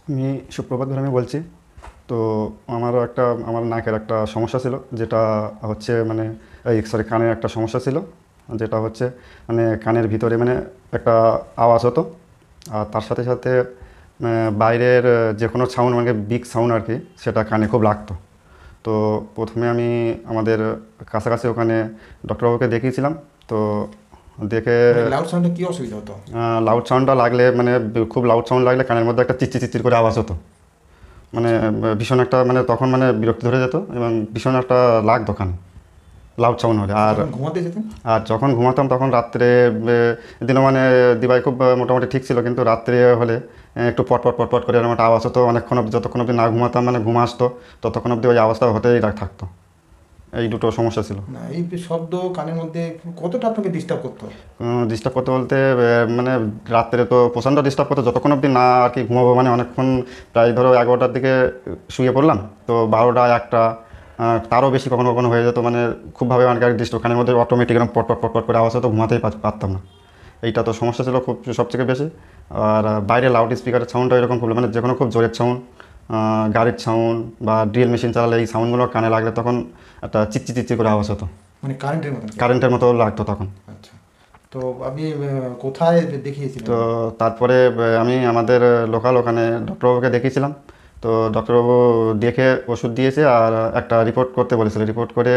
আমি সুপ্রভাত ভাই, আমি বলছি। তো আমার নাকের একটা সমস্যা ছিল, যেটা হচ্ছে মানে এই সরি কানের একটা সমস্যা ছিল, যেটা হচ্ছে মানে কানের ভিতরে মানে একটা আওয়াজ হতো। আর তার সাথে সাথে বাইরের যে কোনো সাউন্ড মানে বিগ সাউন্ড আর কি, সেটা কানে খুব লাগতো। তো প্রথমে আমি আমাদের কাছাকাছি ওখানে ডক্টরবাবুকে দেখিয়েছিলাম। তো দেখে মানে লাউড সাউন্ডে কি অসুবিধা হতো? লাউড সাউন্ডটা লাগলে মানে খুব লাউড সাউন্ড লাগলে কানের মধ্যে একটা চিচ্চির চিচ্চির করে আওয়াজ হতো। মানে আচ্ছা। ভীষণ একটা মানে তখন মানে বিরক্তি ধরে যেত এবং ভীষণ একটা লাগতো কানে লাউড সাউন্ড হলে। আচ্ছা, আর যখন ঘুমাতে যেতেন? আর যখন ঘুমাতাম তখন রাত্রে দিনে মানে দিবাই খুব মোটামুটি ঠিক ছিল, কিন্তু রাত্রে হলে একটু পটপট পটপট করে এরকম একটা আওয়াজ হতো অনেকক্ষণ অবধি, যতক্ষণ অবধি না ঘুমাতাম মানে ঘুম আসতো ততক্ষণ অবধি ওই আওয়াজটা হতেই থাকতো। এই দুটো সমস্যা ছিল। না, এই শব্দ কানের মধ্যে কতটা আপনাকে ডিস্টার্ব করতো? ডিস্টার্ব করতে বলতে মানে রাত্রে তো প্রচণ্ড ডিস্টার্ব করতো, যতক্ষণ অবধি না আর কি ঘুমাবো, মানে অনেকক্ষণ প্রায় ধরো 11টার দিকে শুয়ে পড়লাম, তো 12টা 1টা তারও বেশি কখনো কখনো হয়ে যেত, মানে খুবভাবে অনেক ডিস্টার্ব খানের মধ্যে অটোমেটিক এরকম পটপট পটপট করে আওয়াজ হতো, ঘুমাতেই পারতাম না। এইটা তো সমস্যা ছিল খুব সবথেকে বেশি। আর বাইরে লাউড স্পিকারের সাউন্ডটা এরকম খুব মানে যে কোনো খুব জোরের সাউন্ড, গাড়ির সাউন্ড বা ড্রিল মেশিন চালালে এই সাউন্ডগুলো কানে লাগলে তখন একটা চিচ্চি চিচ্চি করে আওয়াজ হতো, মানে কারেন্টের মতন কি? কারেন্টের মতো লাগতো তখন। আচ্ছা। তো আপনি কোথায় দেখিয়েছিলেন? তো তারপরে আমি আমাদের লোকাল ওখানে ডক্টরবাবুকে দেখিয়েছিলাম। তো ডক্টরবাবু দেখে ওষুধ দিয়েছে আর একটা রিপোর্ট করতে বলেছিল, রিপোর্ট করে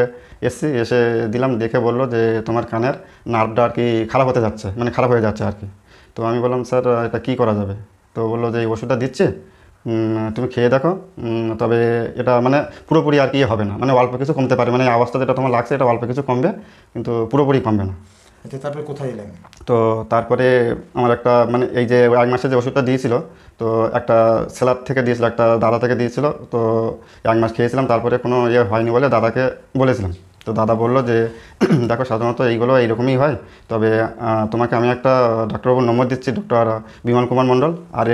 এসে দিলাম, দেখে বললো যে তোমার কানের নার্ভটা আর কি খারাপ হতে যাচ্ছে, মানে খারাপ হয়ে যাচ্ছে আর কি। তো আমি বললাম স্যার এটা কী করা যাবে? তো বললো যে এই ওষুধটা দিচ্ছে, তুমি খেয়ে দেখো, তবে এটা মানে পুরোপুরি আর কি হবে না, মানে অল্প কিছু কমতে পারে, মানে এই অবস্থা যেটা তোমার লাগছে এটা অল্প কিছু কমবে, কিন্তু পুরোপুরি কমবে না। আচ্ছা, তারপরে কোথায় এলেন? তো তারপরে আমার একটা মানে এই যে 1 মাসে যে ওষুধটা দিয়েছিল, তো একটা সেলার থেকে দিয়েছিল, একটা দাদা থেকে দিয়েছিল। তো 1 মাস খেয়েছিলাম, তারপরে কোনো ইয়ে হয়নি বলে দাদাকে বলেছিলাম। তো দাদা বললো যে দেখো সাধারণত এইগুলো এইরকমই হয়, তবে তোমাকে আমি একটা ডাক্তারবাবুর নম্বর দিচ্ছি, ডক্টর বিমল কুমার মণ্ডল, আর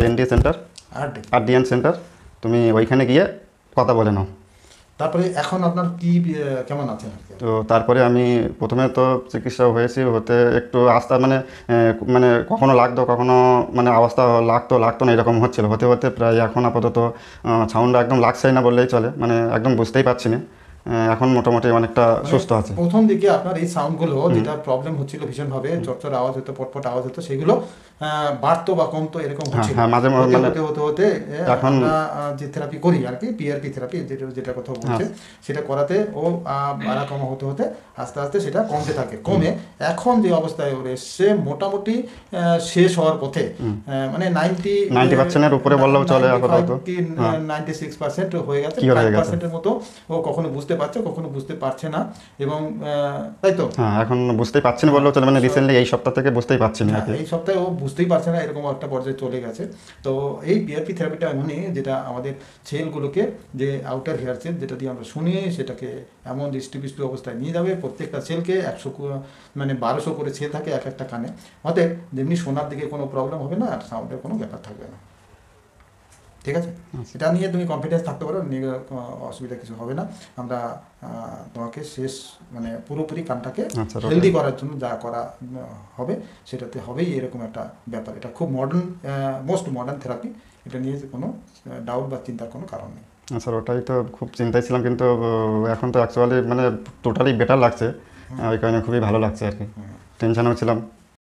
এন ডি সেন্টার, আর RDN সেন্টার। তুমি ওইখানে গিয়ে কথা বলে নাও। তারপরে এখন আপনার কি কেমন আছেন আজকে? তো তারপরে আমি প্রথমে তো চিকিৎসা হয়েছি, হতে একটু আস্তে মানে মানে কখনো লাগতো কখনো মানে অবস্থা লাগতো লাগতো না, এরকম হচ্ছিল, হতে হতে প্রায় এখন আপাতত সাউন্ড একদম লাগছেই না বললেই চলে, মানে একদম বুঝতেই পারছি না। এখন মোটামুটি অনেকটা মানে সুস্থ আছে। প্রথম দিকে আপনার এই সাউন্ডগুলো হুম। যেটা প্রবলেম হচ্ছিল ভীষণভাবে, হুম। চরচর আওয়াজ হতো, পটপট আওয়াজ হতো, সেগুলো বাড়তো বা কমতো এরকম হ্যাঁ হচ্ছিল। হ্যাঁ, মাঝে মাঝে হতে মানে হতে হতে হতে এখন। আমরা যে থেরাপি করি আর কি, পিআরপি থেরাপি যেটা যেটা কথা হ্যাঁ। বলছে, সেটা করাতে ও বাড়া কমা হতে হতে আস্তে আস্তে সেটা কমতে থাকে, হুম। কমে এখন যে অবস্থায় ওর এসছে মোটামুটি শেষ হওয়ার পথে। হুম। মানে 90%-এর উপরে বললেও চলে 95 আপাতত। কি হ্যাঁ। 96% হয়ে গেছে, কি হয়ে ফাইভ গেছে। পার্সেন্টের মতো ও কখনো বুঝতে পারছে, কখনো বুঝতে পারছে না। এবং তাই তো। হ্যাঁ, এখন বুঝতেই পারছি না হ্যাঁ, বললেও চলে, মানে রিসেন্টলি এই সপ্তাহ থেকে বুঝতেই পারছি না আর হ্যাঁ, কি। এই সপ্তাহে ও বুঝতেই পারছে না, এরকম একটা পর্যায়ে চলে গেছে। তো এই পিআরপি থেরাপিটা এমনই, যেটা আমাদের সেলগুলোকে, যে আউটার হেয়ার সেল যেটা দিয়ে আমরা শুনি, সেটাকে এমন দৃষ্টিবিষ্ট অবস্থায় নিয়ে যাবে। প্রত্যেকটা সেলকে 100 মানে 1200 করে সেল থাকে এক একটা কানে। অতএব যেমনি শোনার দিকে কোনো প্রবলেম হবে না, আর সাউন্ডের কোনো ব্যাপার থাকবে না। ঠিক আছে? আচ্ছা। এটা নিয়ে তুমি কনফিডেন্স থাকতে পারো, কোনো অসুবিধা কিছু হবে না। আমরা তোমাকে শেষ মানে পুরোপুরি কানটাকে আচ্ছা, ওটাই। হেলদি করার জন্য যা করা হবে সেটাতে হবেই, এরকম একটা ব্যাপার। এটা খুব মডার্ন, মোস্ট মডার্ন থেরাপি। এটা নিয়ে যে কোনো ডাউট বা চিন্তার কোনো কারণ নেই। স্যার ওটাই তো খুব চিন্তায় ছিলাম, কিন্তু এখন তো অ্যাকচুয়ালি মানে টোটালি বেটার লাগছে। হুম। ওই কারণে খুবই ভালো লাগছে আর কি। হুম। টেনশনেও ছিলাম।